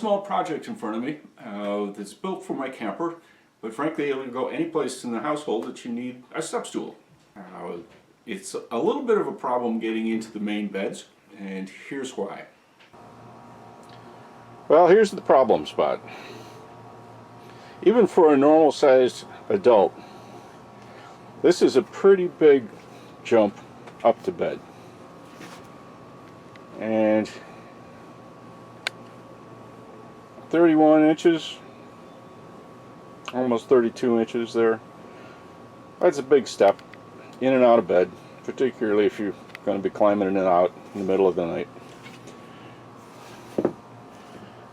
small project in front of me that's built for my camper, but frankly it'll go any place in the household that you need a step stool. It's a little bit of a problem getting into the main beds, and here's why. Well, here's the problem spot. Even for a normal sized adult, this is a pretty big jump up to bed. And 31 inches, almost 32 inches there. That's a big step in and out of bed, particularly if you're going to be climbing in and out in the middle of the night.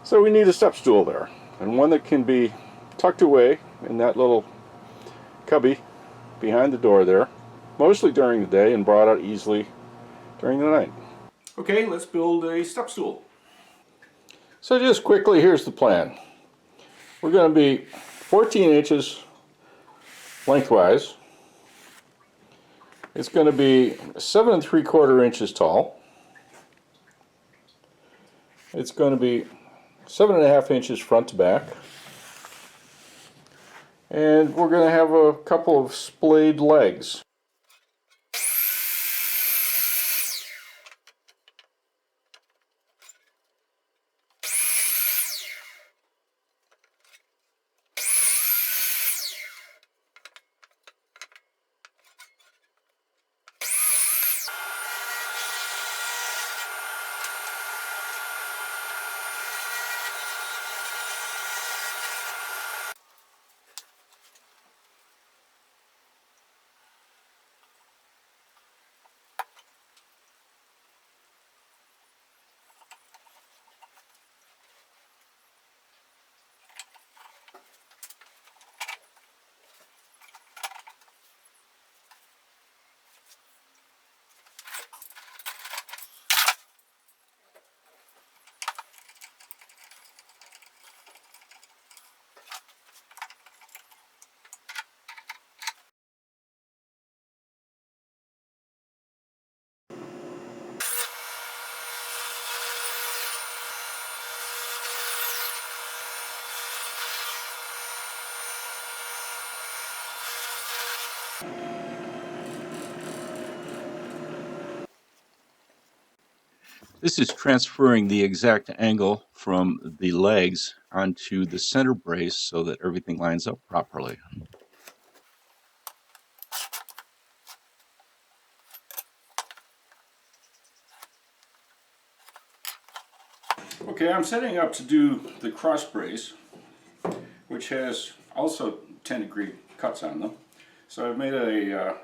So we need a step stool there, and one that can be tucked away in that little cubby behind the door there, mostly during the day, and brought out easily during the night. Okay, let's build a step stool. So just quickly, here's the plan. We're going to be 14 inches lengthwise. It's going to be 7 3/4 inches tall. It's going to be 7.5 inches front to back. And we're going to have a couple of splayed legs. This is transferring the exact angle from the legs onto the center brace so that everything lines up properly. Okay, I'm setting up to do the cross brace, which has also 10-degree cuts on them. So I've made a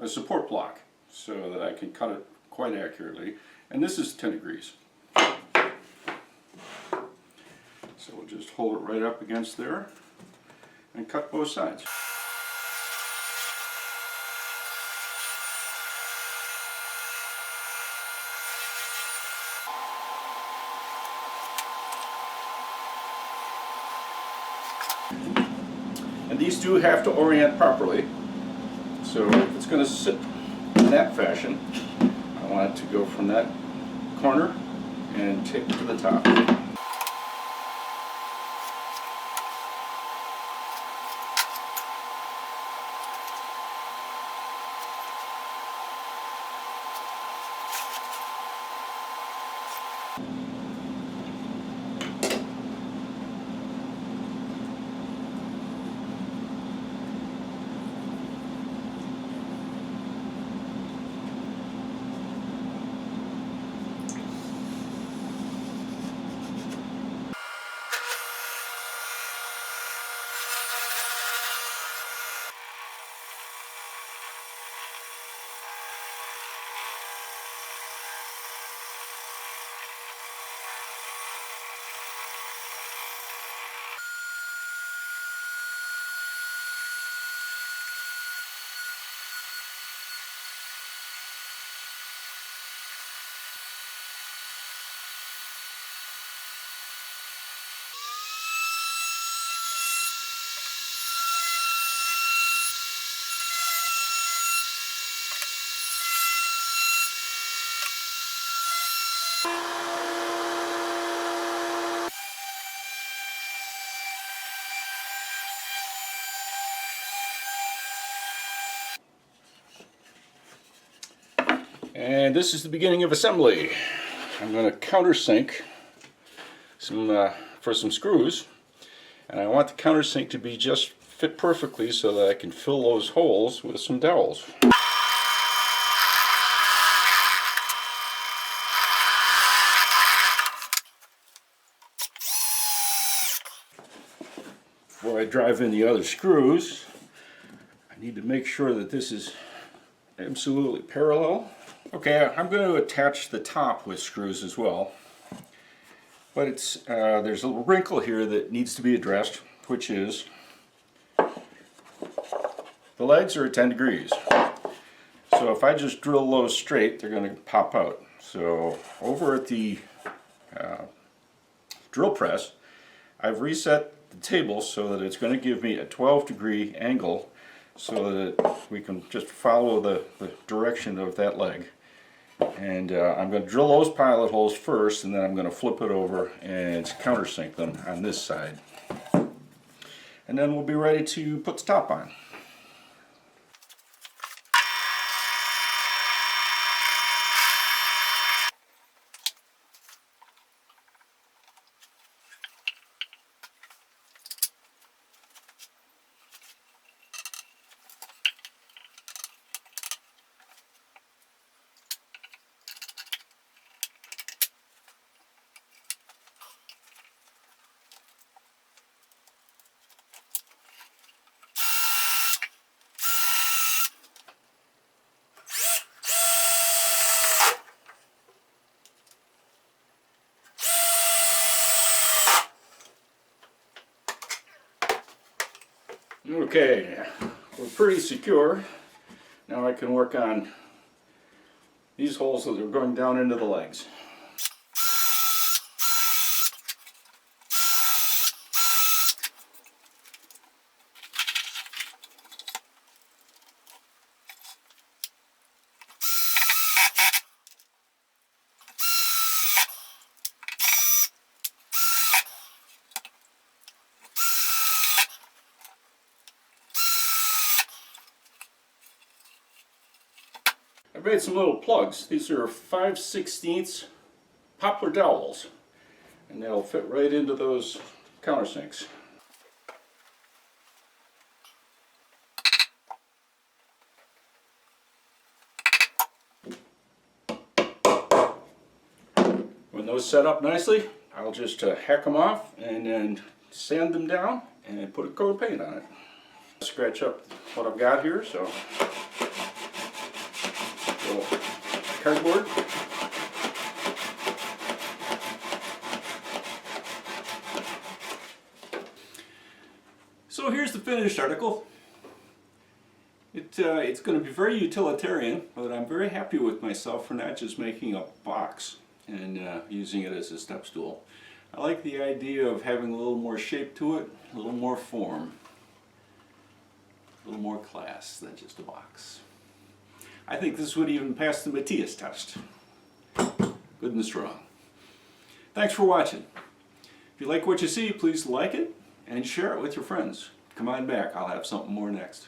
support block so that I can cut it quite accurately. And this is 10 degrees. So we'll just hold it right up against there and cut both sides. And these do have to orient properly. So if it's going to sit in that fashion, I want it to go from that corner and take it to the top. And this is the beginning of assembly. I'm going to countersink for some screws, and I want the countersink to be just fit perfectly so that I can fill those holes with some dowels. Before I drive in the other screws, I need to make sure that this is absolutely parallel. Okay, I'm going to attach the top with screws as well, but there's a little wrinkle here that needs to be addressed, which is the legs are at 10 degrees. So if I just drill those straight, they're going to pop out. So over at the drill press, I've reset the table so that it's going to give me a 12-degree angle so that we can just follow the direction of that leg. And I'm going to drill those pilot holes first, and then I'm going to flip it over and countersink them on this side. And then we'll be ready to put the top on. Okay, we're pretty secure. Now I can work on these holes that are going down into the legs. I made some little plugs. These are 5/16 poplar dowels, and they'll fit right into those countersinks. When those set up nicely, I'll just hack them off and then sand them down and put a coat of paint on it. Scratch up what I've got here, so cardboard. So here's the finished article. It's going to be very utilitarian, but I'm very happy with myself for not just making a box and using it as a step stool. I like the idea of having a little more shape to it, a little more form, a little more class than just a box. I think this would even pass the Matthias test. Good and strong. Thanks for watching. If you like what you see, please like it and share it with your friends. Come on back, I'll have something more next.